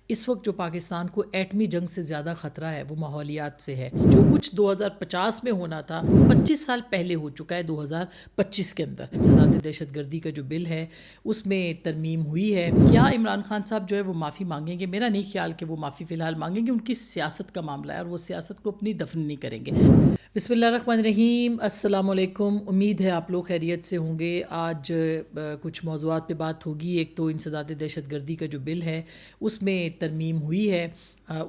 اس وقت جو پاکستان کو ایٹمی جنگ سے زیادہ خطرہ ہے وہ ماحولیات سے ہے. جو کچھ 2050 میں ہونا تھا 25 سال پہلے ہو چکا ہے 2025 کے اندر. انسداد دہشت گردی کا جو بل ہے اس میں ترمیم ہوئی ہے. کیا عمران خان صاحب جو ہے وہ معافی مانگیں گے؟ میرا نہیں خیال کہ وہ معافی فی الحال مانگیں گے. ان کی سیاست کا معاملہ ہے اور وہ سیاست کو اپنی دفن نہیں کریں گے. بسم اللہ الرحمن الرحیم. السلام علیکم. امید ہے آپ لوگ خیریت سے ہوں گے. آج کچھ موضوعات پہ بات ہوگی. ایک تو انسداد دہشت گردی کا جو بل ہے اس میں ترمیم ہوئی ہے.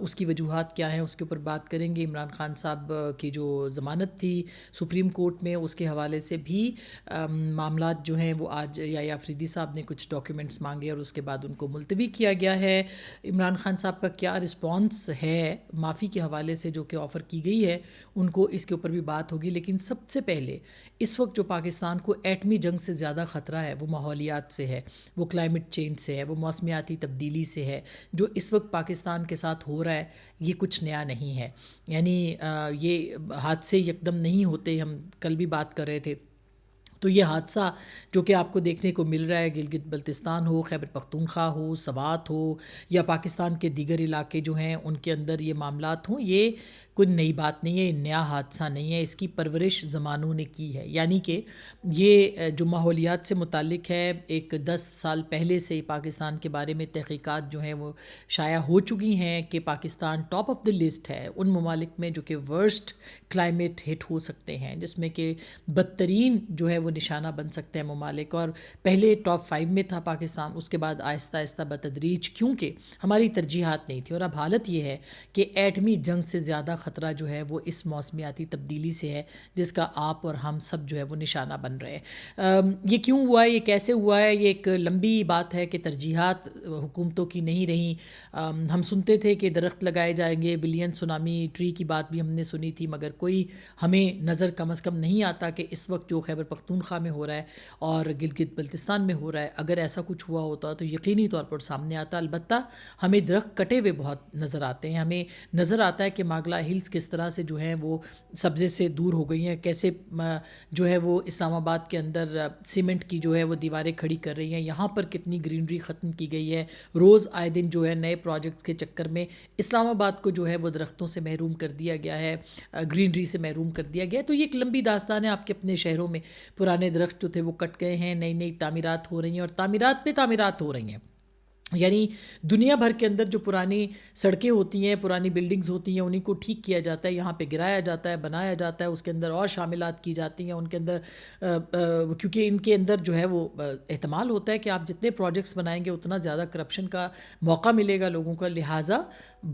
اس کی وجوہات کیا ہیں اس کے اوپر بات کریں گے. عمران خان صاحب کی جو ضمانت تھی سپریم کورٹ میں اس کے حوالے سے بھی معاملات جو ہیں وہ آج یا آفریدی صاحب نے کچھ ڈاکیومنٹس مانگے اور اس کے بعد ان کو ملتوی کیا گیا ہے. عمران خان صاحب کا کیا رسپانس ہے معافی کے حوالے سے جو کہ آفر کی گئی ہے ان کو، اس کے اوپر بھی بات ہوگی. لیکن سب سے پہلے اس وقت جو پاکستان کو ایٹمی جنگ سے زیادہ خطرہ ہے وہ ماحولیات سے ہے، وہ کلائمیٹ چینج سے ہے، وہ موسمیاتی تبدیلی سے ہے. جو اس وقت پاکستان کے ساتھ ہو رہا ہے یہ کچھ نیا نہیں ہے. یعنی یہ حادثے یکدم نہیں ہوتے. ہم کل بھی بات کر رہے تھے تو یہ حادثہ جو کہ آپ کو دیکھنے کو مل رہا ہے گلگت بلتستان ہو، خیبر پختونخوا ہو، سوات ہو یا پاکستان کے دیگر علاقے جو ہیں ان کے اندر یہ معاملات ہوں، یہ کوئی نئی بات نہیں ہے، یہ نیا حادثہ نہیں ہے. اس کی پرورش زمانوں نے کی ہے. یعنی کہ یہ جو ماحولیات سے متعلق ہے ایک 10 سال پہلے سے پاکستان کے بارے میں تحقیقات جو ہیں وہ شائع ہو چکی ہیں کہ Pakistan top of the list ہے ان ممالک میں جو کہ ورسٹ کلائمیٹ ہٹ ہو سکتے ہیں، جس میں کہ بدترین جو ہے وہ نشانہ بن سکتے ہیں ممالک. اور پہلے ٹاپ 5 میں تھا پاکستان، اس کے بعد آہستہ آہستہ بتدریج کیونکہ ہماری ترجیحات نہیں تھی. اور اب حالت یہ ہے کہ ایٹمی جنگ سے زیادہ خطرہ جو ہے وہ اس موسمیاتی تبدیلی سے ہے جس کا آپ اور ہم سب جو ہے وہ نشانہ بن رہے ہیں. یہ کیوں ہوا ہے، یہ کیسے ہوا ہے، یہ ایک لمبی بات ہے کہ ترجیحات حکومتوں کی نہیں رہیں. ہم سنتے تھے کہ درخت لگائے جائیں گے، بلین سونامی ٹری کی بات بھی ہم نے سنی تھی، مگر کوئی ہمیں نظر کم از کم نہیں آتا کہ اس وقت جو خیبر پختونخوا میں ہو رہا ہے اور گلگت بلتستان میں ہو رہا ہے اگر ایسا کچھ ہوا ہوتا تو یقینی طور پر سامنے آتا. البتہ ہمیں درخت کٹے ہوئے بہت نظر آتے ہیں. ہمیں نظر آتا ہے کہ ماگلا ہلز کس طرح سے جو ہیں وہ سبزے سے دور ہو گئی ہیں، کیسے جو ہے وہ اسلام آباد کے اندر سیمنٹ کی جو ہے وہ دیواریں کھڑی کر رہی ہیں. یہاں پر کتنی گرینری ختم کی گئی ہے. روز آئے دن جو ہے نئے پروجیکٹس کے چکر میں اسلام آباد کو جو ہے وہ درختوں سے محروم کر دیا گیا ہے، گرینری سے محروم کر دیا گیا ہے. تو یہ ایک لمبی داستان ہے. آپ کے اپنے شہروں میں پرانے درخت جو تھے وہ کٹ گئے ہیں، نئی نئی تعمیرات ہو رہی ہیں اور تعمیرات پہ تعمیرات ہو رہی ہیں. یعنی دنیا بھر کے اندر جو پرانی سڑکیں ہوتی ہیں، پرانی بلڈنگز ہوتی ہیں، انہیں کو ٹھیک کیا جاتا ہے، یہاں پہ گرایا جاتا ہے، بنایا جاتا ہے، اس کے اندر اور شاملات کی جاتی ہیں ان کے اندر، کیونکہ ان کے اندر جو ہے وہ احتمال ہوتا ہے کہ آپ جتنے پروجیکٹس بنائیں گے اتنا زیادہ کرپشن کا موقع ملے گا لوگوں کا. لہٰذا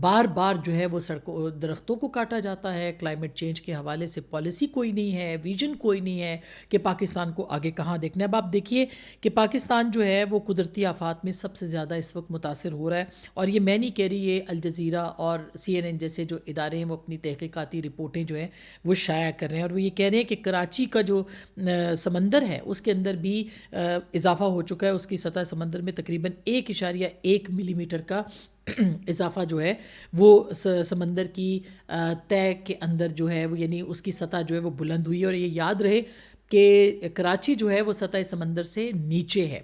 بار بار جو ہے وہ سڑکوں درختوں کو کاٹا جاتا ہے. کلائمیٹ چینج کے حوالے سے پالیسی کوئی نہیں ہے، ویژن کوئی نہیں ہے کہ پاکستان کو آگے کہاں دیکھنا ہے. اب آپ دیکھیے کہ پاکستان جو ہے وہ قدرتی آفات میں سب سے زیادہ اس وقت متاثر ہو رہا ہے. اور یہ میں نہیں کہہ رہی، یہ الجزیرہ اور CNN جیسے جو ادارے ہیں وہ اپنی تحقیقاتی رپورٹیں جو ہیں وہ شائع کر رہے ہیں اور وہ یہ کہہ رہے ہیں کہ کراچی کا جو سمندر ہے اس کے اندر بھی اضافہ ہو چکا ہے. اس کی سطح سمندر میں تقریباً 1.1 ملی میٹر کا اضافہ جو ہے وہ سمندر کی تہہ کے اندر جو ہے وہ، یعنی اس کی سطح جو ہے وہ بلند ہوئی. اور یہ یاد رہے کہ کراچی جو ہے وہ سطح سمندر سے نیچے ہے.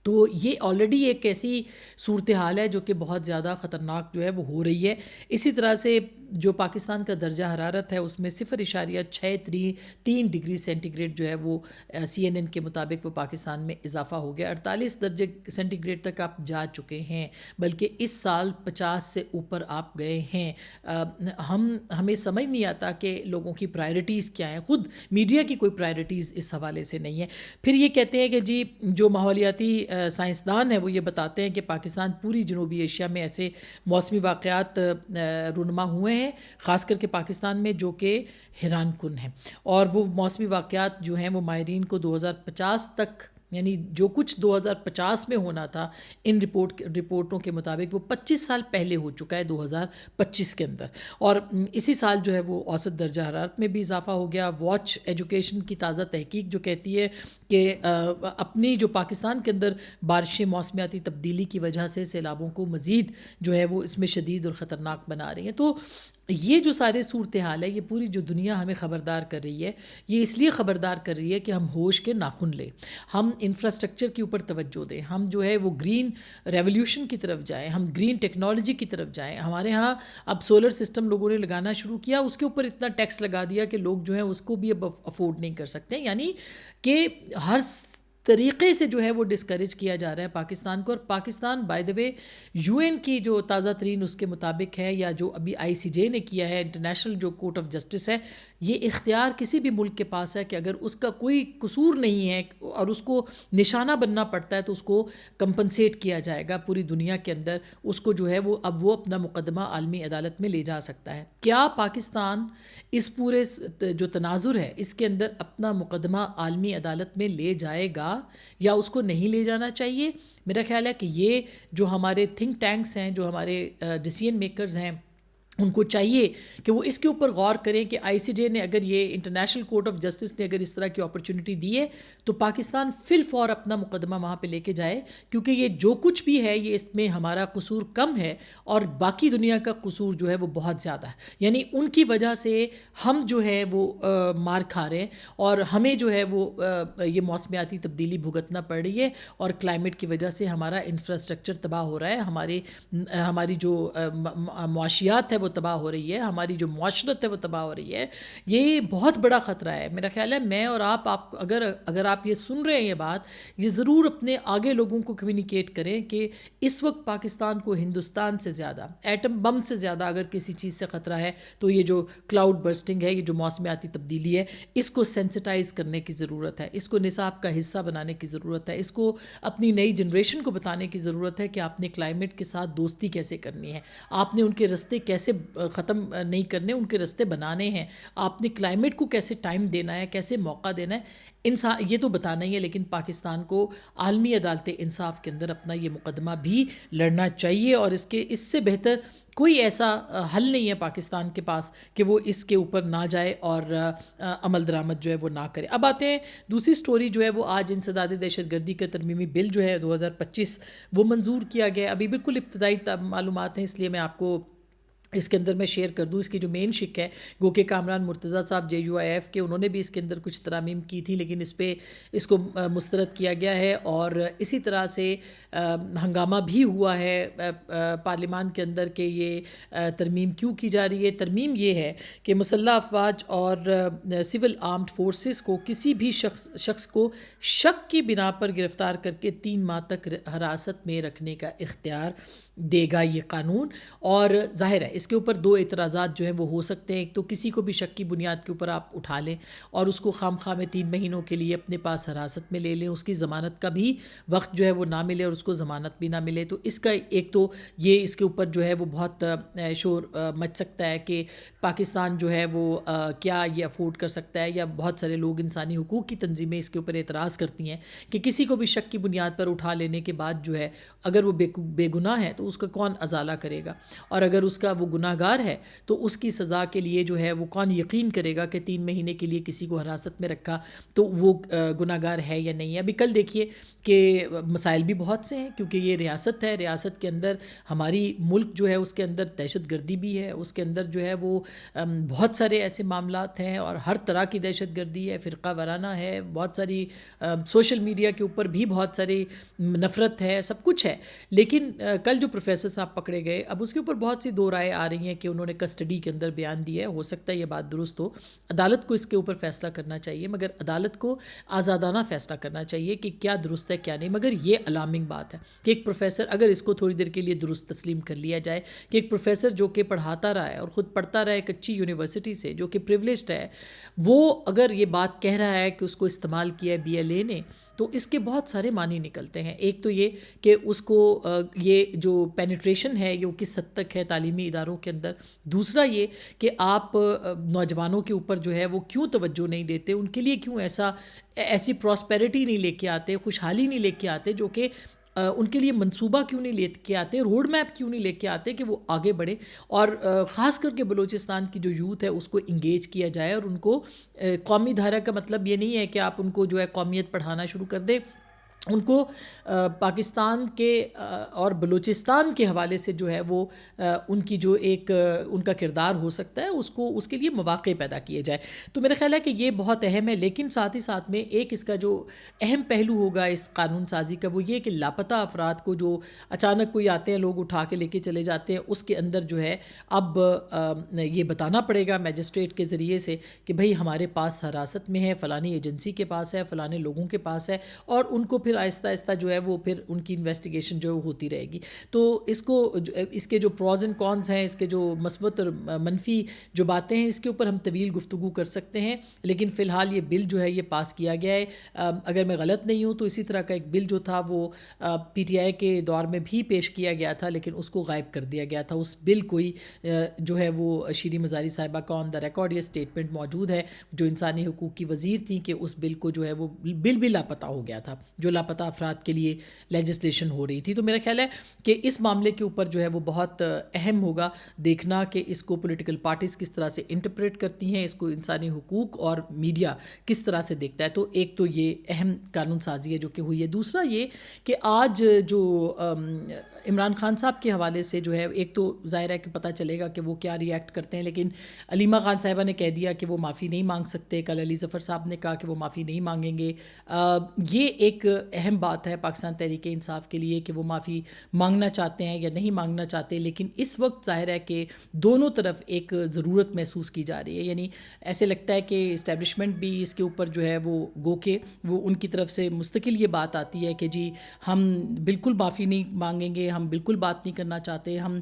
تو یہ آلریڈی ایک ایسی صورتحال ہے جو کہ بہت زیادہ خطرناک جو ہے وہ ہو رہی ہے. اسی طرح سے جو پاکستان کا درجہ حرارت ہے اس میں 0.63 ڈگری سینٹی گریڈ جو ہے وہ CNN کے مطابق وہ پاکستان میں اضافہ ہو گیا. 48 درجے سینٹی گریڈ تک آپ جا چکے ہیں، بلکہ اس سال 50 سے اوپر آپ گئے ہیں. ہمیں سمجھ نہیں آتا کہ لوگوں کی پرائرٹیز کیا ہیں. خود میڈیا کی کوئی پرائرٹیز اس حوالے سے نہیں ہے. پھر یہ کہتے ہیں کہ جی جو ماحولیاتی سائنسدان ہیں وہ یہ بتاتے ہیں کہ پاکستان پوری جنوبی ایشیا میں ایسے موسمی واقعات رونما ہوئے ہیں، خاص کر کے پاکستان میں، جو کہ حیران کن ہیں. اور وہ موسمی واقعات جو ہیں وہ ماہرین کو 2050 تک، یعنی جو کچھ 2050 میں ہونا تھا ان رپورٹوں کے مطابق وہ 25 سال پہلے ہو چکا ہے 2025 کے اندر. اور اسی سال جو ہے وہ اوسط درجہ حرارت میں بھی اضافہ ہو گیا. واچ ایجوکیشن کی تازہ تحقیق جو کہتی ہے کہ اپنی جو پاکستان کے اندر بارشیں موسمیاتی تبدیلی کی وجہ سے سیلابوں کو مزید جو ہے وہ اس میں شدید اور خطرناک بنا رہی ہیں. تو یہ جو سارے صورتحال ہے، یہ پوری جو دنیا ہمیں خبردار کر رہی ہے، یہ اس لیے خبردار کر رہی ہے کہ ہم ہوش کے ناخن لیں. ہم انفراسٹرکچر کے اوپر توجہ دیں, ہم جو ہے وہ گرین ریولیوشن کی طرف جائیں, ہم گرین ٹیکنالوجی کی طرف جائیں. ہمارے ہاں اب سولر سسٹم لوگوں نے لگانا شروع کیا, اس کے اوپر اتنا ٹیکس لگا دیا کہ لوگ جو ہیں اس کو بھی اب افورڈ نہیں کر سکتے. یعنی کہ ہر طریقے سے جو ہے وہ ڈسکریج کیا جا رہا ہے پاکستان کو. اور Pakistan by the way U N کی جو تازہ ترین اس کے مطابق ہے, یا جو ابھی آئی سی جے نے کیا ہے, انٹرنیشنل جو کورٹ آف جسٹس ہے, یہ اختیار کسی بھی ملک کے پاس ہے کہ اگر اس کا کوئی قصور نہیں ہے اور اس کو نشانہ بننا پڑتا ہے تو اس کو کمپنسیٹ کیا جائے گا پوری دنیا کے اندر. اس کو جو ہے وہ اب وہ اپنا مقدمہ عالمی عدالت میں لے جا سکتا ہے. کیا پاکستان اس پورے جو تناظر ہے اس کے اندر اپنا مقدمہ عالمی عدالت میں لے جائے گا یا اس کو نہیں لے جانا چاہیے؟ میرا خیال ہے کہ یہ جو ہمارے تھنک ٹینکس ہیں, جو ہمارے ڈیسیژن میکرز ہیں, ان کو چاہیے کہ وہ اس کے اوپر غور کریں کہ آئی سی جے نے اگر یہ انٹرنیشنل کورٹ آف جسٹس نے اگر اس طرح کی اپرچونٹی دی ہے تو پاکستان فی الفور اپنا مقدمہ وہاں پہ لے کے جائے, کیونکہ یہ جو کچھ بھی ہے یہ اس میں ہمارا قصور کم ہے اور باقی دنیا کا قصور جو ہے وہ بہت زیادہ ہے. یعنی ان کی وجہ سے ہم جو ہے وہ مار کھا رہے ہیں اور ہمیں جو ہے وہ یہ موسمیاتی تبدیلی بھگتنا پڑ رہی ہے, اور کلائمیٹ کی وجہ سے ہمارا انفراسٹرکچر تباہ ہو رہا ہے, ہماری جو معاشیات ہے وہ تباہ ہو رہی ہے, ہماری جو معاشرت ہے وہ تباہ ہو رہی ہے. یہ بہت بڑا خطرہ ہے. میرا خیال ہے میں اور آپ اگر آپ یہ سن رہے ہیں یہ بات, یہ ضرور اپنے آگے لوگوں کو کمیونیکیٹ کریں کہ اس وقت پاکستان کو ہندوستان سے زیادہ, ایٹم بم سے زیادہ اگر کسی چیز سے خطرہ ہے تو یہ جو کلاؤڈ برسٹنگ ہے, یہ جو موسمیاتی تبدیلی ہے, اس کو سینسٹائز کرنے کی ضرورت ہے, اس کو نصاب کا حصہ بنانے کی ضرورت ہے, اس کو اپنی نئی جنریشن کو بتانے کی ضرورت ہے کہ آپ نے کلائمیٹ کے ساتھ دوستی کیسے کرنی ہے, آپ نے ان کے رستے کیسے ختم نہیں کرنے, ان کے رستے بنانے ہیں, آپ نے کلائمیٹ کو کیسے ٹائم دینا ہے, کیسے موقع دینا ہے, انسان یہ تو بتانا ہی ہے. لیکن پاکستان کو عالمی عدالت انصاف کے اندر اپنا یہ مقدمہ بھی لڑنا چاہیے, اور اس سے بہتر کوئی ایسا حل نہیں ہے پاکستان کے پاس کہ وہ اس کے اوپر نہ جائے اور عمل درآمد جو ہے وہ نہ کرے. اب آتے ہیں دوسری سٹوری جو ہے وہ آج انسداد دہشت گردی کا ترمیمی بل جو ہے 2025 وہ منظور کیا گیا. ابھی بالکل ابتدائی معلومات ہیں, اس لیے میں آپ کو اس کے اندر میں شیئر کر دوں. اس کی جو مین شک ہے گو کہ کامران مرتضیٰ صاحب JUIF کے, انہوں نے بھی اس کے اندر کچھ ترامیم کی تھی, لیکن اس کو مسترد کیا گیا ہے. اور اسی طرح سے ہنگامہ بھی ہوا ہے پارلیمان کے اندر کہ یہ ترمیم کیوں کی جا رہی ہے. ترمیم یہ ہے کہ مسلح افواج اور سول آرمڈ فورسز کو کسی بھی شخص کو شک کی بنا پر گرفتار کر کے 3 ماہ تک حراست میں رکھنے کا اختیار دے گا یہ قانون. اور ظاہر ہے اس کے اوپر 2 اعتراضات جو ہیں وہ ہو سکتے ہیں. ایک تو کسی کو بھی شک کی بنیاد کے اوپر آپ اٹھا لیں اور اس کو خام خواہ میں 3 مہینوں کے لیے اپنے پاس حراست میں لے لیں, اس کی ضمانت کا بھی وقت جو ہے وہ نہ ملے اور اس کو ضمانت بھی نہ ملے. تو اس کا ایک تو یہ اس کے اوپر جو ہے وہ بہت شور مچ سکتا ہے کہ پاکستان جو ہے وہ کیا یہ افورڈ کر سکتا ہے, یا بہت سارے لوگ انسانی حقوق کی تنظیمیں اس کے اوپر اعتراض کرتی ہیں کہ کسی کو بھی شک کی بنیاد پر اٹھا لینے کے بعد جو ہے اگر وہ بے گناہ ہے تو اس کا کون ازالہ کرے گا, اور اگر اس کا وہ گناہ گار ہے تو اس کی سزا کے لیے جو ہے وہ کون یقین کرے گا کہ 3 مہینے کے لیے کسی کو حراست میں رکھا تو وہ گناہ گار ہے یا نہیں ہے. ابھی کل دیکھیے کہ مسائل بھی بہت سے ہیں, کیونکہ یہ ریاست ہے, ریاست کے اندر ہماری ملک جو ہے اس کے اندر دہشت گردی بھی ہے, اس کے اندر جو ہے وہ بہت سارے ایسے معاملات ہیں اور ہر طرح کی دہشت گردی ہے, فرقہ وارانہ ہے, بہت ساری سوشل میڈیا کے اوپر بھی بہت ساری نفرت ہے, سب کچھ ہے. لیکن کل جو پروفیسر صاحب پکڑے گئے, اب اس کے اوپر بہت سی 2 رائے آ رہی ہیں کہ انہوں نے کسٹڈی کے اندر بیان دیا ہے. ہو سکتا ہے یہ بات درست ہو, عدالت کو اس کے اوپر فیصلہ کرنا چاہیے, مگر عدالت کو آزادانہ فیصلہ کرنا چاہیے کہ کیا درست ہے کیا نہیں. مگر یہ الارمنگ بات ہے کہ ایک پروفیسر, اگر اس کو تھوڑی دیر کے لیے درست تسلیم کر لیا جائے کہ ایک پروفیسر جو کہ پڑھاتا رہا ہے اور خود پڑھتا رہا ہے ایک اچھی یونیورسٹی سے, جو کہ پریولیجڈ ہے, وہ اگر یہ بات کہہ رہا ہے کہ اس کو استعمال کیا ہے BLA نے, تو اس کے بہت سارے معنی نکلتے ہیں. ایک تو یہ کہ اس کو یہ جو پینیٹریشن ہے یہ کس حد تک ہے تعلیمی اداروں کے اندر. دوسرا یہ کہ آپ نوجوانوں کے اوپر جو ہے وہ کیوں توجہ نہیں دیتے, ان کے لیے کیوں ایسی پراسپیرٹی نہیں لے کے آتے, خوشحالی نہیں لے کے آتے, جو کہ ان کے لیے منصوبہ کیوں نہیں لے کے آتے, روڈ میپ کیوں نہیں لے کے آتے کہ وہ آگے بڑھے. اور خاص کر کے بلوچستان کی جو یوتھ ہے اس کو انگیج کیا جائے, اور ان کو قومی دھارا کا مطلب یہ نہیں ہے کہ آپ ان کو جو ہے قومیت پڑھانا شروع کر دیں ان کو پاکستان کے اور بلوچستان کے حوالے سے جو ہے وہ ان کی جو ایک ان کا کردار ہو سکتا ہے اس کے لیے مواقع پیدا کیے جائے. تو میرا خیال ہے کہ یہ بہت اہم ہے. لیکن ساتھ ہی ساتھ میں ایک اس کا جو اہم پہلو ہوگا اس قانون سازی کا وہ یہ کہ لاپتہ افراد کو جو اچانک کوئی آتے ہیں لوگ اٹھا کے لے کے چلے جاتے ہیں اس کے اندر جو ہے اب یہ بتانا پڑے گا میجسٹریٹ کے ذریعے سے کہ بھئی ہمارے پاس حراست میں ہے، فلانی ایجنسی کے پاس ہے، فلانے لوگوں کے پاس ہے، اور ان کو پھر آہستہ آہستہ جو ہے وہ پھر ان کی انویسٹیگیشن جو ہوتی رہے گی. تو اس کے جو پروز اینڈ کونز ہیں، اس کے جو مثبت اور منفی جو باتیں ہیں، اس کے اوپر ہم طویل گفتگو کر سکتے ہیں. لیکن فی الحال یہ بل جو ہے یہ پاس کیا گیا ہے. اگر میں غلط نہیں ہوں تو اسی طرح کا ایک بل جو تھا وہ پی ٹی آئی کے دور میں بھی پیش کیا گیا تھا، لیکن اس کو غائب کر دیا گیا تھا. اس بل کوئی جو ہے وہ شیریں مزاری صاحبہ کا آن دا ریکارڈ یہ اسٹیٹمنٹ موجود ہے جو انسانی حقوق کی وزیر تھیں کہ اس بل کو جو ہے وہ بل بھی لاپتہ ہو گیا تھا جو لاپتہ افراد کے لیے لیجسلیشن ہو رہی تھی. تو میرا خیال ہے کہ اس معاملے کے اوپر جو ہے وہ بہت اہم ہوگا دیکھنا کہ اس کو پولیٹیکل پارٹیز کس طرح سے انٹرپریٹ کرتی ہیں، اس کو انسانی حقوق اور میڈیا کس طرح سے دیکھتا ہے. تو ایک تو یہ اہم قانون سازی ہے جو کہ ہوئی ہے. دوسرا یہ کہ آج جو عمران خان صاحب کے حوالے سے جو ہے ایک تو ظاہر ہے کہ پتہ چلے گا کہ وہ کیا ری ایکٹ کرتے ہیں، لیکن علیمہ خان صاحبہ نے کہہ دیا کہ وہ معافی نہیں مانگ سکتے. کل علی ظفر صاحب نے کہا کہ وہ معافی نہیں مانگیں گے. یہ ایک اہم بات ہے پاکستان تحریک انصاف کے لیے کہ وہ معافی مانگنا چاہتے ہیں یا نہیں مانگنا چاہتے. لیکن اس وقت ظاہر ہے کہ دونوں طرف ایک ضرورت محسوس کی جا رہی ہے. یعنی ایسے لگتا ہے کہ اسٹیبلشمنٹ بھی اس کے اوپر جو ہے وہ گو کے وہ ان کی طرف سے مستقل یہ بات آتی ہے کہ جی ہم بالکل معافی نہیں مانگیں گے، ہم بالکل بات نہیں کرنا چاہتے، ہم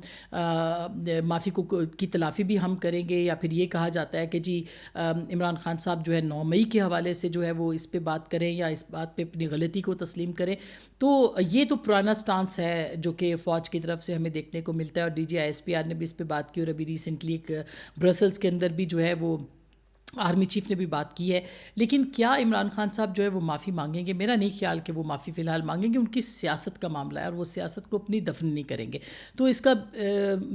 معافی کی تلافی بھی ہم کریں گے. یا پھر یہ کہا جاتا ہے کہ جی عمران خان صاحب جو ہے 9 مئی کے حوالے سے جو ہے وہ اس پہ بات کریں یا اس بات پہ اپنی غلطی کو تسلیم کریں. تو یہ تو پرانا سٹانس ہے جو کہ فوج کی طرف سے ہمیں دیکھنے کو ملتا ہے، اور D G I S P R نے بھی اس پہ بات کی، اور ابھی ریسنٹلی ایک برسلز کے اندر بھی جو ہے وہ آرمی چیف نے بھی بات کی ہے. لیکن کیا عمران خان صاحب جو ہے وہ معافی مانگیں گے؟ میرا نہیں خیال کہ وہ معافی فی الحال مانگیں گے. ان کی سیاست کا معاملہ ہے اور وہ سیاست کو اپنی دفن نہیں کریں گے. تو اس کا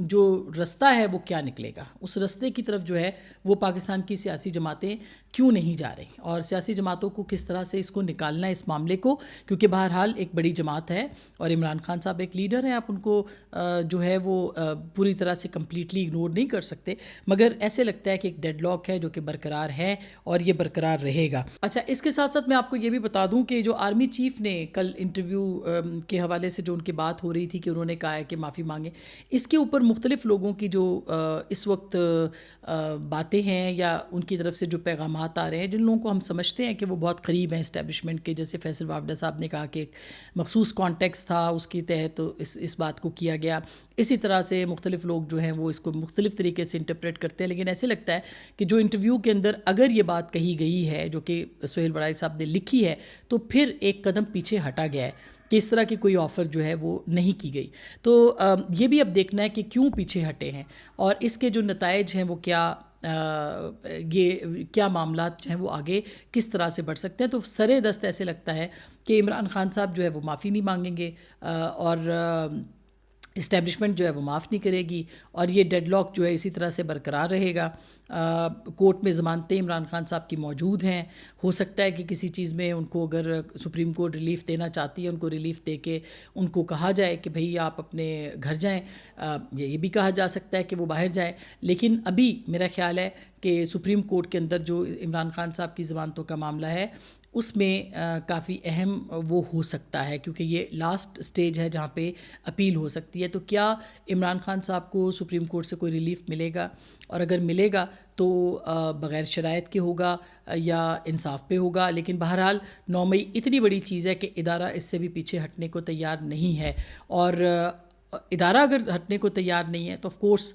جو رستہ ہے وہ کیا نکلے گا، اس رستے کی طرف جو ہے وہ پاکستان کی سیاسی جماعتیں کیوں نہیں جا رہی، اور سیاسی جماعتوں کو کس طرح سے اس کو نکالنا ہے اس معاملے کو. کیونکہ بہرحال ایک بڑی جماعت ہے اور عمران خان صاحب ایک لیڈر ہیں، آپ ان کو جو ہے وہ پوری طرح سے کمپلیٹلی اگنور نہیں کر سکتے. مگر ایسے لگتا ہے کہ ایک ڈیڈ لاک ہے جو کہ برقرار ہے اور یہ برقرار رہے گا. اچھا، اس کے ساتھ ساتھ میں آپ کو یہ بھی بتا دوں کہ جو آرمی چیف نے کل انٹرویو کے حوالے سے جو ان کی بات ہو رہی تھی کہ انہوں نے کہا ہے کہ معافی مانگیں، اس کے اوپر مختلف لوگوں کی جو اس وقت باتیں ہیں یا ان کی طرف سے جو پیغامات آ رہے ہیں، جن لوگوں کو ہم سمجھتے ہیں کہ وہ بہت قریب ہیں اسٹیبلشمنٹ کے، جیسے فیصل وافدہ صاحب نے کہا کہ ایک مخصوص کانٹیکس تھا اس کے تحت اس بات کو کیا گیا. اسی طرح سے مختلف لوگ جو ہیں وہ اس کو مختلف طریقے سے انٹرپریٹ کرتے ہیں. لیکن ایسے لگتا ہے کہ جو انٹرویو کے اندر اگر یہ بات کہی گئی ہے جو کہ سہیل وڑائی صاحب نے لکھی ہے، تو پھر ایک قدم پیچھے ہٹا گیا ہے کہ اس طرح کی کوئی آفر جو ہے وہ نہیں کی گئی. تو یہ بھی اب دیکھنا ہے کہ کیوں پیچھے ہٹے ہیں اور اس کے جو نتائج ہیں وہ کیا معاملات جو ہیں وہ آگے کس طرح سے بڑھ سکتے ہیں. تو سرے دست ایسے لگتا ہے کہ عمران خان صاحب جو ہے وہ معافی نہیں مانگیں گے اور اسٹیبلشمنٹ جو ہے وہ معاف نہیں کرے گی، اور یہ ڈیڈ لاک جو ہے اسی طرح سے برقرار رہے گا. کورٹ میں ضمانتیں عمران خان صاحب کی موجود ہیں. ہو سکتا ہے کہ کسی چیز میں ان کو اگر سپریم کورٹ ریلیف دینا چاہتی ہے، ان کو ریلیف دے کے ان کو کہا جائے کہ بھئی آپ اپنے گھر جائیں. یہ بھی کہا جا سکتا ہے کہ وہ باہر جائیں. لیکن ابھی میرا خیال ہے کہ سپریم کورٹ کے اندر جو عمران خان صاحب کی ضمانتوں کا معاملہ ہے اس میں کافی اہم وہ ہو سکتا ہے، کیونکہ یہ لاسٹ سٹیج ہے جہاں پہ اپیل ہو سکتی ہے. تو کیا عمران خان صاحب کو سپریم کورٹ سے کوئی ریلیف ملے گا، اور اگر ملے گا تو بغیر شرائط کے ہوگا یا انصاف پہ ہوگا. لیکن بہرحال 9 مئی اتنی بڑی چیز ہے کہ ادارہ اس سے بھی پیچھے ہٹنے کو تیار نہیں ہے، اور ادارہ اگر ہٹنے کو تیار نہیں ہے تو آف کورس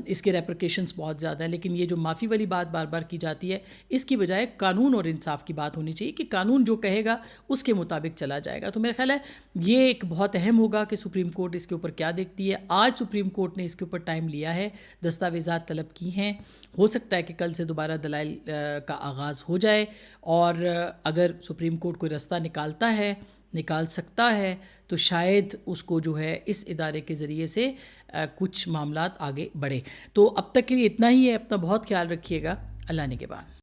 اس کے ریپریکیشنز بہت زیادہ ہیں. لیکن یہ جو معافی والی بات بار بار کی جاتی ہے، اس کی بجائے قانون اور انصاف کی بات ہونی چاہیے کہ قانون جو کہے گا اس کے مطابق چلا جائے گا. تو میرا خیال ہے یہ ایک بہت اہم ہوگا کہ سپریم کورٹ اس کے اوپر کیا دیکھتی ہے. آج سپریم کورٹ نے اس کے اوپر ٹائم لیا ہے، دستاویزات طلب کی ہیں. ہو سکتا ہے کہ کل سے دوبارہ دلائل کا آغاز ہو جائے، اور اگر سپریم کورٹ کوئی رستہ نکال سکتا ہے تو شاید اس کو جو ہے اس ادارے کے ذریعے سے کچھ معاملات آگے بڑھے. تو اب تک کے لیے اتنا ہی ہے. اپنا بہت خیال رکھیے گا. اللہ نگہبان.